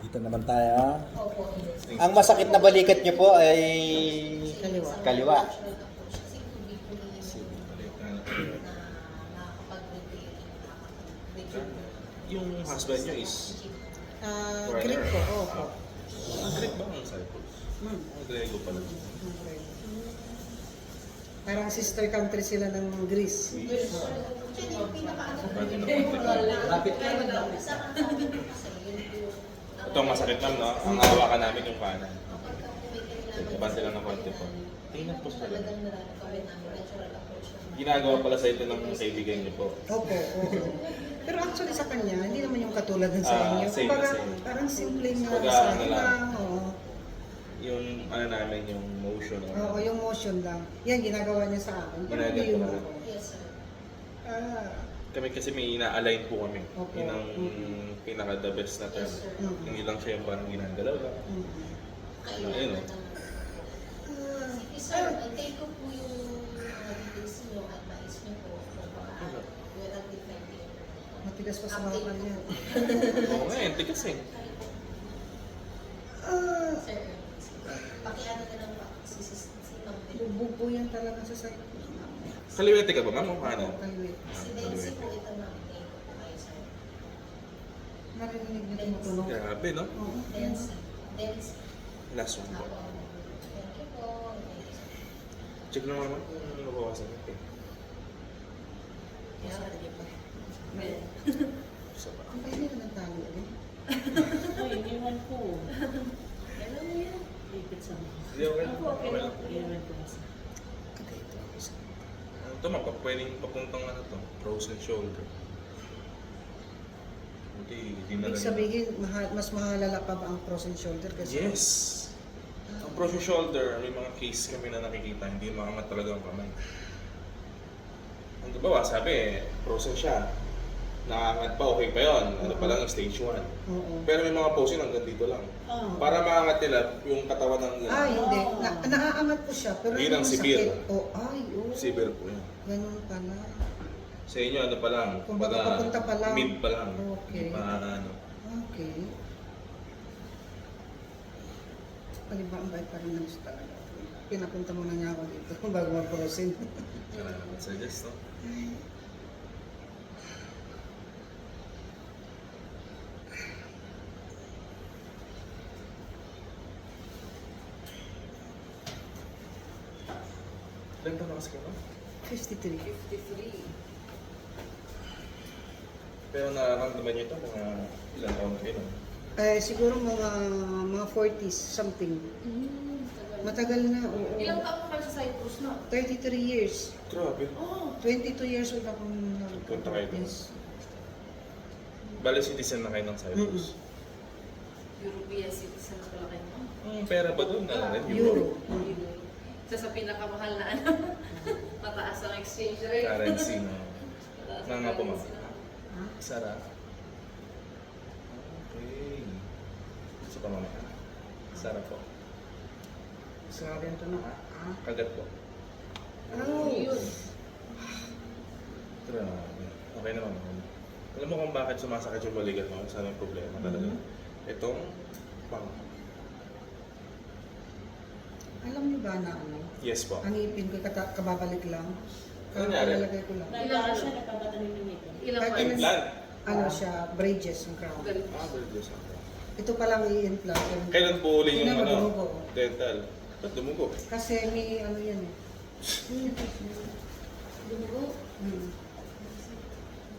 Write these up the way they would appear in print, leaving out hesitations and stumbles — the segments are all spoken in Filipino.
Dito naman tayo. Opo. Ang masakit na balikat niyo po ay Kaliwa. kaliwa. Yung husband nyo is Greek po, opo. ang Greek ba ang Cyprus? Ang Grego pala. Parang sister country sila ng Greece. Pwede na konti. Lapit Ito ang masakit lang, no? Ang hawakan namin yung kanan. Bante lang ng konti po. Tingnan po sila. Ginagawa pala sa ito ng kaibigan niyo po. Opo, opo. Pero actually sa kanya, hindi naman yung katulad ng sa inyo. Same Kumbaga, na same. parang simpleng Kumbaga, sa ano iba. lang. Oo. Yung ano namin, yung motion. Oo, yung motion lang. Yan, ginagawa niya sa akin. Pero Ginagawa hindi yung ko. ako. Yes, sir. Ah, Kami kasi may ina-align po kami. Opo. Yun ang pinaka-the best na term. Yes, sir. Hindi lang siya yung parang ginagalaw lang. Kayo Ayun, naman oh. naman. Sige, sir, take ko po yung mga details niyo at mais niyo po kung baka walang defect yun. matigas pa sa mga kanya. Oo nga, yung tigas eh. Ah, Sir, pakiano na lang pa si Ma'am Del. bubuo yan talaga sa site. Kaliwete ka ba, ma'am? O kanan? Kaliwit. Si Delcy po ito, Ma'am. Take ko po kayo, sir. Narinig niyo tumutunog. Grabe, no? Oo. Delcy. Delcy. Last one po. Ako. Thank you po. Thank you, sir. Check naman naman kung nabawasan ito. Isa pa. Ang pwede na nagtali ulit. Uy, iniwan ko. Alam mo yan? Ipit sa mga. Hindi, okay lang. Ako, okay Okay lang. lang. Iniwan ko kasi. Ito ma'am, pwedeng papuntang ano to, frozen shoulder. Buti, hindi na Ibig lang. sabihin, mas mahalala pa ba ang frozen shoulder kasi? Yes! Ang frozen shoulder, may mga case kami na nakikita, hindi maangat talaga ang kamay. Ang diba, sabi, frozen siya. Nakaangat pa, okay pa yun. Ano pa lang, stage 1. Oo. Pero may mga pose yun hanggang dito lang. Oh. Para maangat nila yung katawan ng Ah, hindi. Naaangat po siya, pero Yun ang yung severe. sakit. Oh, ay, oh. severe po yun. Ganun pala. Sa inyo, ano pa lang? Kumbaga, papunta pa lang. Mid pa lang. Okay. Hindi pa ano. Okay. Paliba ang bait pa rin ng gusto talaga. Pinapunta mo na nga ako dito bago mag-frozen. Suggest, no? Ilan taon na kasi kayo? 53. 53. Pero nararamdaman niyo ito mga ilang taon na kayo? No? Siguro mga 40s something. Matagal na, oo. Ilang taon po kayo sa Cyprus, no? 33 years. Grabe. Oh, 22 years old ako nung Punta kayo doon. Yes. Bale, citizen na kayo ng Cyprus. European citizen na pala kayo. Pera ba doon? Ano rin? Euro. Isa sa pinakamahal na ano. Mataas ang exchange rate. Currency na. Mataas Na ang nga po, ma'am. currency na. Ha? Sarap. Okay. Isa pa mama. Sarap po. Sabi ito na. Kagat po. Oh. Yun. Grabe. Okay naman. Alam mo kung bakit sumasakit yung balikat mo? Saan yung problema talaga? Itong pang. Alam niyo ba na ano? Yes po. Ang ipin ko kababalik lang. Ano nangyari? Kalalagay ko lang. Nagkaka siya, nagkabatanim ng ito. ilang Kahit Ay, months? implant. Ano siya, bridges yung crown. Ganun. Very good. Ito pa lang i-implant. Kailan po uli yung Hindi na ano? dumugo. Dental. Ba't dumugo? Kasi may ano yan eh. Dumugo? Hmm.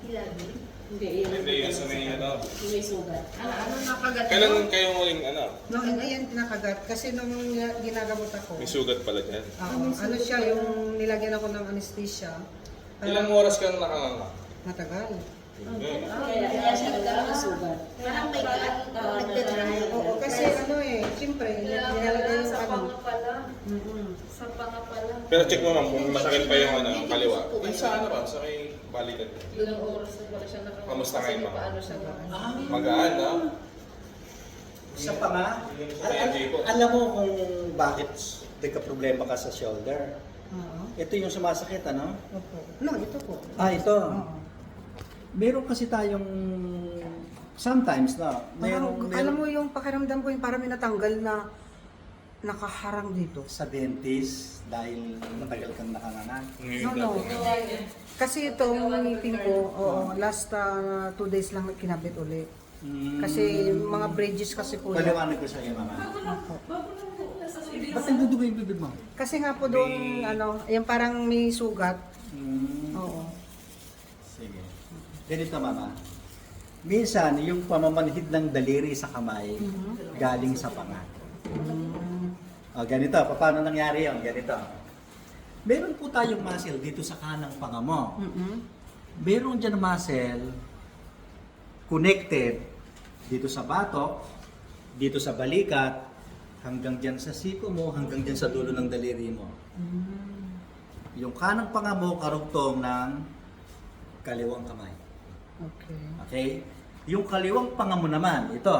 Ilabi? Hindi, yun. Hindi, yun sa may ano. Yung may sugat. Ano nakagat Kailan kayo muling ano? No, hindi yan pinakagat. Kasi nung ginagamot ako, May sugat pala dyan. ano siya, yung nilagyan ako ng anesthesia. Ilang oras kang nakanganga? Matagal. Okay. Kaya siya nagkaroon ng sugat. Parang may nagdadry. Oo, kasi ano eh, siyempre, nilalagay yung Sa ano. panga pala. Mm-mm. Sa panga pala. Pero check mo ma'am kung masakit pa yung ano, yung kaliwa. Yung sa ano ba? Sa may balikat. Ilang oras na pala siya nakawala. Kamusta kayo, ma'am? Paano siya Magaan, no? Sa panga, alam mo kung bakit problema ka sa shoulder. Oo. Ito yung sumasakit, ano? Opo. No, ito po. Ah, ito. Oo. Meron kasi tayong Sometimes, no. Alam mo yung pakiramdam ko yung parang may natanggal na nakaharang dito. sa dentist dahil matagal kang nakanganak. No, no. Kasi itong ngipin ko, last 2 days lang kinabit ulit. Kasi mga bridges kasi po yan. Paliwanag ko sa iyo, mama. Opo. Ba't nagdudugo yung bibig mo? Kasi nga po doon, yung parang may sugat. Oo. Sige. Ganito, mama. Minsan, yung pamamanhid ng daliri sa kamay, galing sa panga. Ganito, paano nangyari yun? Ganito. Meron po tayong muscle dito sa kanang panga mo. Meron dyan muscle connected dito sa batok, dito sa balikat, hanggang dyan sa siko mo, hanggang dyan sa dulo ng daliri mo. Yung kanang panga mo karugtong ng kaliwang kamay. Okay. Okay? Yung kaliwang panga mo naman, ito.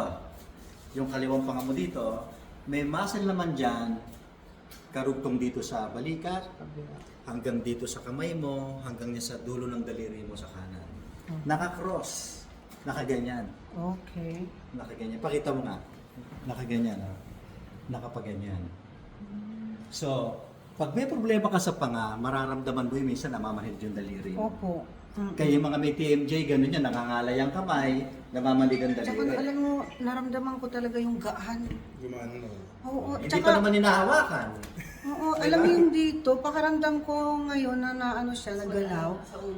Yung kaliwang panga mo dito, may muscle naman dyan, karugtong dito sa balikat, hanggang dito sa kamay mo, hanggang sa dulo ng daliri mo sa kanan. Naka-cross. Nakaganyan. Okay. Nakaganyan. Pakita mo nga. Nakaganyan. Oh. Nakapaganyan. So, pag may problema ka sa panga, mararamdaman mo yung minsan namamanhid yung daliri mo. Opo. Kaya yung mga may TMJ, ganun yan, nangangalay ang kamay, namamanhid ang Tsaka daliri. alam mo, naramdaman ko talaga yung gaan. Gumano na. Oo. Hindi Tsaka, pa naman hinahawakan. oo, alam mo yung dito, pakiramdam ko ngayon na ano siya, nagalaw.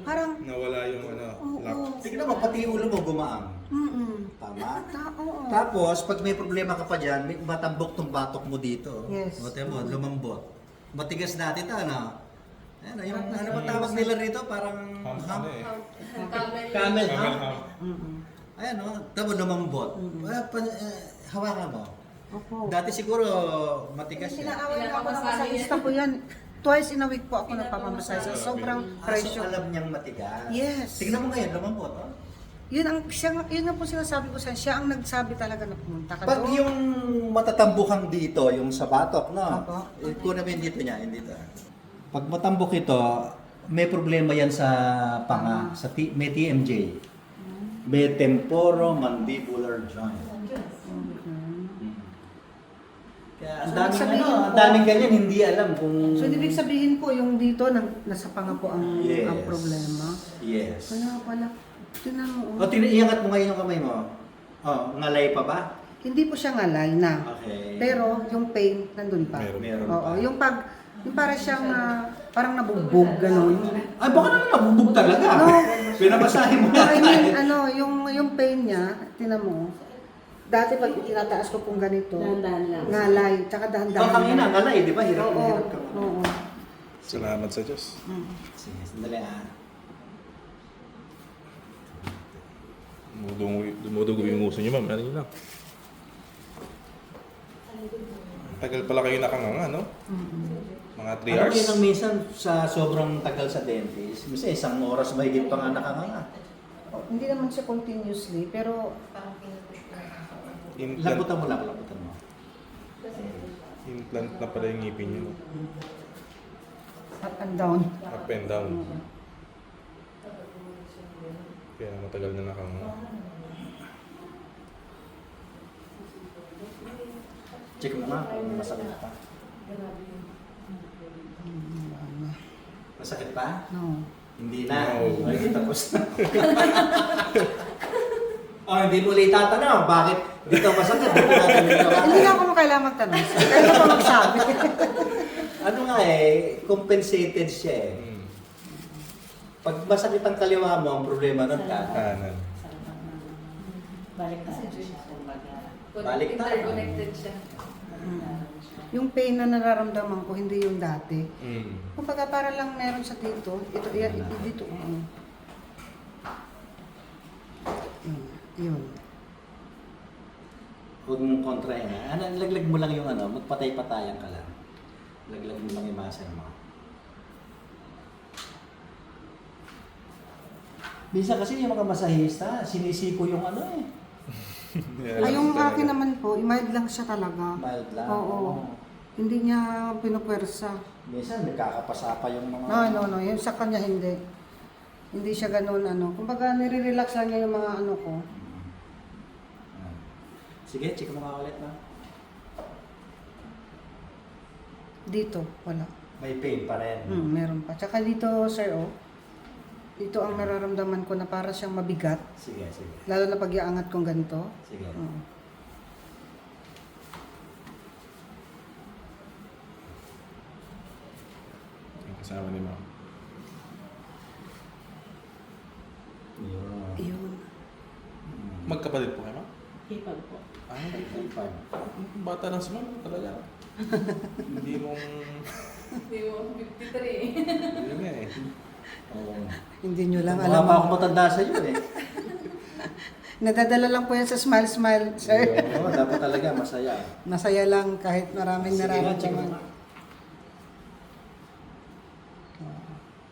Parang, Nawala yung lock. oo. Tignan mo, pati yung ulo mo gumaang. Tama? Oo. Tapos, pag may problema ka pa dyan, may matambok tong batok mo dito. Yes. O, tiyan mo, lumambot. Matigas dati ito, ano? Ano, yung, ano ba tawag nila rito? Parang hump? Camel hump? Ayan, o. Tapos lumambot. Hawakan mo. Opo. Dati siguro matigas yan. Pinaaway na ako ng masahista ko yan. Twice in a week po ako nagpapamasahe sa sobrang So pressure. alam niyang matigas. Yes. Tignan mo ngayon, lumambot. Oh. Yun ang po sinasabi ko sa siya ang nagsabi talaga na pumunta ka Pag doon. yung matatambukang dito, yung sa batok, no? Opo. Kunin mo yung dito niya, yung dito. Pag matambok ito, may problema yan sa panga, may TMJ. May temporomandibular joint. Kaya ang So, daming ibig sabihin ang po- daming ganyan, hindi alam kung... So, ibig sabihin po, yung dito, nasa panga po ang problema. Yes. Kaya pala, tinan mo. O, iangat mo ngayon yung kamay mo. O, ngalay pa ba? Hindi po siya ngalay na. Okay. Pero, yung pain, nandun pa. Meron Oo, pa. yung para siyang parang nabugbog, gano'n. Ay, baka naman nabubog talaga. No. Pinabasahin mo No, I mean, na. yung pain niya, tinan mo, dati pag tinataas ko pong ganito, Dahan-dahan lang. ngalay, tsaka dahan-dahan. Baka kanina, ngalay, di ba? Hirap na Oo, hirap ka. oo. Salamat sa Diyos. Sige, sandali ah. Dumudugo yung uso niyo, ma'am. Ano yun lang? Tagal pala kayo nakanganga, no? Mga 3 Ano hours. yun ang minsan sa sobrang tagal sa dentist? Minsan 1 oras mahigit pa nga nakanganga. Hindi naman siya continuously, pero Parang pinupush na ako. Implant, Labutan mo lang, labutan mo. implant na pala yung ngipin niyo. no? up and down. Up and down. Kaya matagal na nakanganga. Check mo nga kung masakit pa. Masakit pa? No. Hindi na. No. Ay, tapos na. Hindi mo ulit tatanong, bakit dito masakit? Dito natin Hindi na ako kailangan magtanong. Kaya na pa magsabi. Ano nga compensated siya eh. Pag masakit ang kaliwa mo, ang problema nun ka. Kanan. Balik na siya. Kumbaga. Balik na. Interconnected siya. Yung pain na nararamdaman ko, hindi yung dati. Mm. Kumbaga para lang meron sa dito, ito dito. Yun. Huwag mong kontrahin ha. Laglag mo lang yung magpatay-patayan ka lang. Laglag mo lang yung muscle mo. Minsan kasi yung mga masahista, sinisiko yung Ay, yung akin naman po, mild lang siya talaga. mild lang. Oo. Hindi niya pinupwersa. Minsan nagkakapasa pa yung mga... No. Yung sa kanya hindi. Hindi siya ganun Kumbaga nire-relax lang niya yung mga ko. Sige, check mo nga ulit, no? Dito, wala. May pain pa rin. Meron pa. Tsaka dito, sir, oh. Dito ang nararamdaman ko na para siyang mabigat. Sige, sige. Lalo na pag iangat kong ganito. Sige. Oo. Kasama ni Ma'am. Yun. Ayun. Magkapatid po kayo, Ma'am? Hipag po. Ah, bata lang si Ma'am talaga. Hindi mong... Hindi mo, 53. Hindi nga eh. Oo. Hindi nyo lang Wala alam. pa ako matanda sa iyo eh. Nadadala lang po yan sa smile-smile, sir. Oo, dapat talaga masaya. Masaya lang kahit maraming Sige nga, check mo nararamdaman. nga.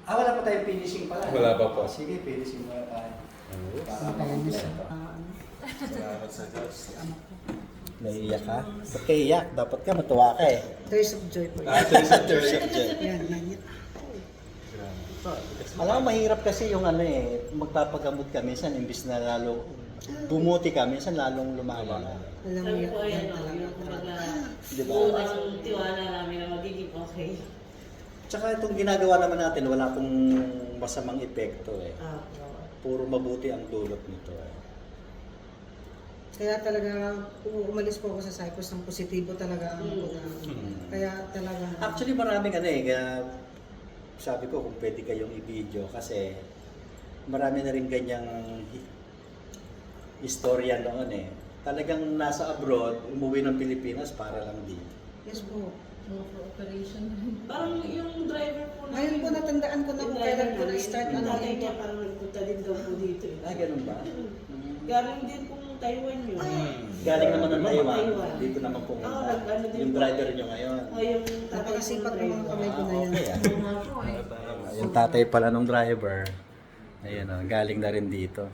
Ah, wala pa tayong finishing pala. Wala pa po. Sige, finishing muna tayo. Para Kaya niya makumpleto. Salamat sa Diyos. Naiiyak ka? Ba't ka iyak? Dapat ka matuwa ka eh. Tears of joy po. Ah, ito yung subject. Yan, yan, yan. Alam mo, mahirap kasi yung ano eh, magpapagamot ka, minsan imbis na lalo, bumuti ka, minsan lalong lumalala. Alam mo Sabi yan. ko, yan yan o, talaga. yung kumbaga, Di ba? buo ang tiwala namin na magiging okay. Tsaka itong ginagawa naman natin, wala pong masamang epekto eh. Puro mabuti ang dulot nito eh. Kaya talaga, umalis po ako sa Cyprus ng positibo talaga ang ko na. Kaya talaga. Actually maraming ano eh, kaya sabi ko kung pwede kayong i-video kasi marami na rin ganyang istorya noon eh. Talagang nasa abroad, umuwi ng Pilipinas para lang dito. Yes po. Parang yung driver po Ngayon po natandaan ko na kung kailan ko na-start yung ano tatay dito. niya parang nagpunta din daw po dito. Ah, ganun ba? Galing din po Taiwan yun. Galing naman ng Taiwan, Taiwan. dito naman Oo, pumunta. nag-ano din Yung po. driver nyo ngayon. O yung tatay po Napakasipag ng mga kamay ko na yan. Okay ah. Yung tatay pala ng driver, ayun oh, galing na rin dito.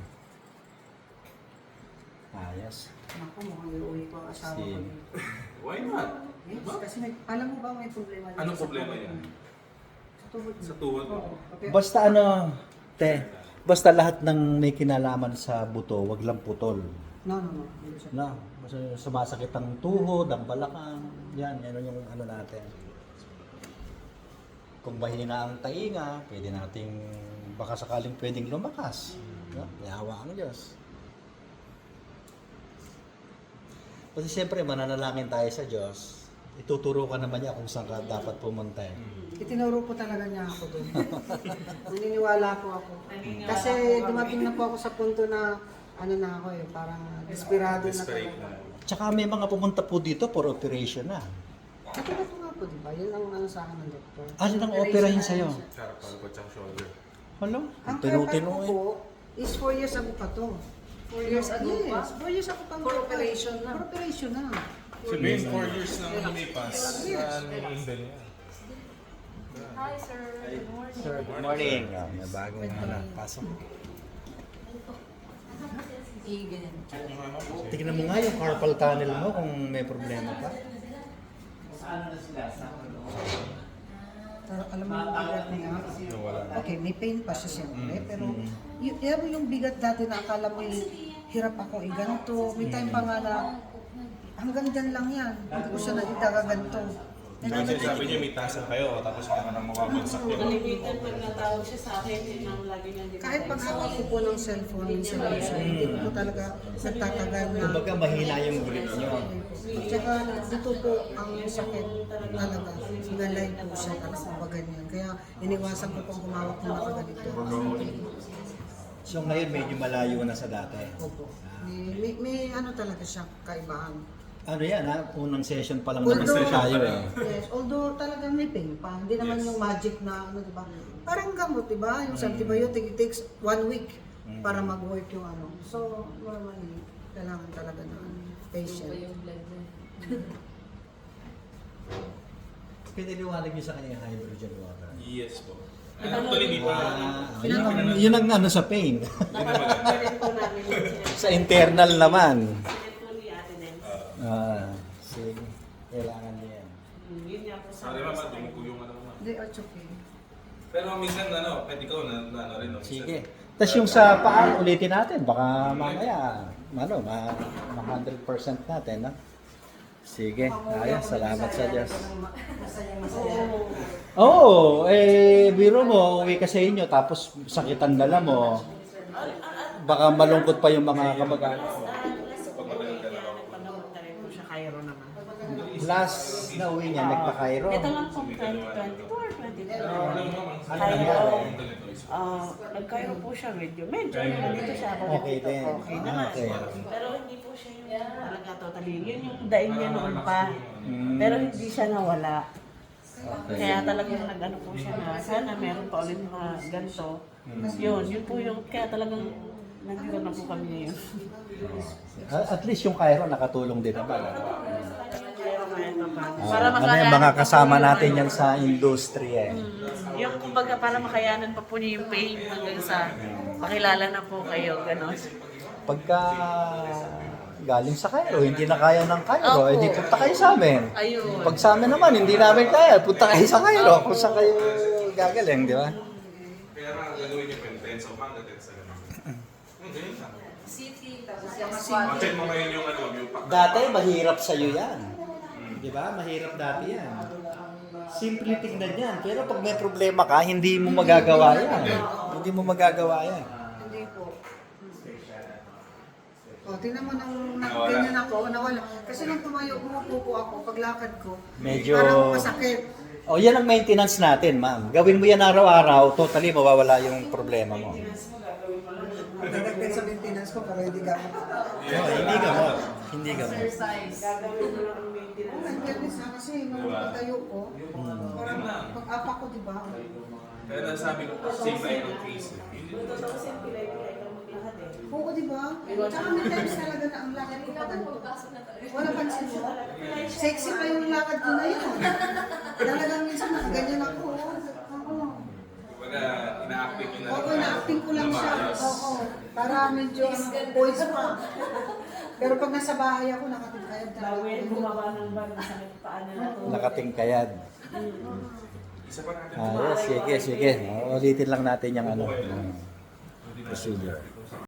Ayos. Ako, mukhang iuwi ko ang asawa ko. Si- dito. Why not? Yes, kasi alam mo ba may problema dito Anong sa problema tuhod yan? ko? Sa tuhod Sa ko. tuhod mo? Oo. Okay. Basta ano, te, basta lahat ng may kinalaman sa buto, wag lang putol. No, no, no. Hindi siya. No, basta sumasakit ang tuhod, ang balakang, yan yung ano natin. Kung mahina ang tainga, pwede nating baka sakaling pwedeng lumakas. No? Yawa ang Diyos. Kasi siyempre mananalangin tayo sa Diyos. Ituturo ka naman niya kung saan ka dapat pumunta eh. Itinuro po talaga niya ako doon. Naniniwala po ako. Kasi dumating na po ako sa punto na ano na ako eh, parang desperado na Desperate talaga. na. Tsaka may mga pumunta po dito for operation na. Ito na po nga po, di ba? Yun ang ano sa akin ng doktor. Alin ang operahin sa'yo? Carpal po tsaka shoulder. Hello? Ang Tinutino carpal ko eh. po is 4 years ago pa to. 4 years ago pa? Yes, 4 years ago pa. For operation na. For operation na. Sabihin, 4 years na lumipas. Yes. Nilundan niya. Hi sir, good morning. Sir, good morning. May bagong pasok. Ganyan. Tignan mo nga yung carpal tunnel mo kung may problema pa. Pero alam mo yung bigat niya. Nawala. Okay, may pain pa siya siyempre. Pero yung bigat dati na akala mo hirap akong iganto. May time pa nga na hanggang dyan lang yan. Hindi ko siya nagdagaganto. Kasi sabi niya may tasa kayo, tapos hindi ka nang mababagsak yun. Kalimitan pag natawag siya sa akin, yun ang lagi niya din. Kahit pag hawak ko po ng cellphone, minsan hindi ko po talaga nagtatagal na. Kumbaga mahina yung grip nyo. At saka dito po ang sakit talaga. Nalay po siya talaga pag ganyan. Kaya iniwasan ko pong humawak ng nakaganito. So ngayon medyo malayo na sa dati. Opo. May ano talaga siya, kaibahan. Ano yan ha? Unang session pa lang Although- naman tayo eh. Yes, although talagang may pain pa. Hindi naman yung magic na ano, di ba? Parang gamot, di ba? Yung antibiotic, it takes 1 week para mag-work yung ano. So, normally, kailangan talaga ng patient. Piniliwanag niyo sa kanya yung hydrogen water. Yes po. Actually, di pa. Yun ang ano sa pain. Sinet po namin yun. Sa internal naman. Sinet po ni Ate Nels. Sige. Kailangan niya yan. Yun nga po sa Sorry mama, dumi ko yung ano mo. Hindi, it's okay. Pero minsan ano, pwede ko na ano rin. No? Sige. Tapos yung sa paa, ulitin natin. Baka mamaya ma 100% natin, no? Sige, ayos, salamat sa Diyos. Masaya. Oo, biro mo, uwi ka sa inyo, tapos sakit ang dala mo. Baka malungkot pa yung mga kamag-anak mo. Nagpagamot na rin po siya, Cairo naman. Last na uwi niya, nagpa-Cairo. Ito lang po, 2022 or 2023. Ano nangyari? Nag-Cairo po siya medyo nandito siya ako. Okay din. Okay naman. Okay. Pero hindi po siya yung talaga totally. Yun yung daing niya noon pa. Pero hindi siya nawala. Okay. Kaya talagang nag-ano po siya na sana meron pa ulit mga ganito. Yun po yung, kaya talagang nandito na po kami ngayon. At least yung Cairo nakatulong din naman. Cairo ngayon pa. Ano yung mga kasama natin yan sa industry eh. Yung kumbaga para makayanan pa po niyo yung pain hanggang sa makilala na po kayo, gano'n. Pagka galing sa Cairo, hindi na kaya ng Cairo, Opo. edi punta kayo sa amin. Ayun. Pag sa amin naman, hindi namin kaya, punta kayo sa Cairo kung saan kayo gagaling, di ba? Kaya nga gagawin niyo pentensa o manga tensa naman. Ganyan lang. City, tapos yung Check mo ngayon yung ano, yung pack. Dati, mahirap sa'yo yan. Di ba? Mahirap dati yan. Simple tignan yan. Pero pag may problema ka, hindi mo magagawa yan. Hindi mo magagawa yan. Hindi po. O, tingnan mo nung ganyan ako, nawala. Kasi nung umupo po ako, paglakad ko, Medyo- parang masakit. O, yan ang maintenance natin, ma'am. Gawin mo yan araw-araw, totally mawawala yung problema mo. Dadagdag sa maintenance ko, pero hindi gamot. No, hindi gamot. Hindi gamot. Nandiyan sa kasi nung pagtayo ko, parang pag-apak ko, di ba? Kaya nasabi ko, same line ng case. Oo, di ba? Tsaka may times talaga na ang lakad ko pa ganito. Wala pansin mo? Sexy pa yung lakad ko na yun. Talagang minsan nakaganyan ako. Oo. Kumbaga, ina-acting yun na Oo, na-acting ko lang siya. Oo. Para medyo boys pa. Pero pag nasa bahay ako, nakatingkayad talaga. Bawin, bumaba ng bag, masakit paan na to. Nakatingkayad. Isa pa natin. Sige, sige. Ulitin lang natin yung ano. Procedure.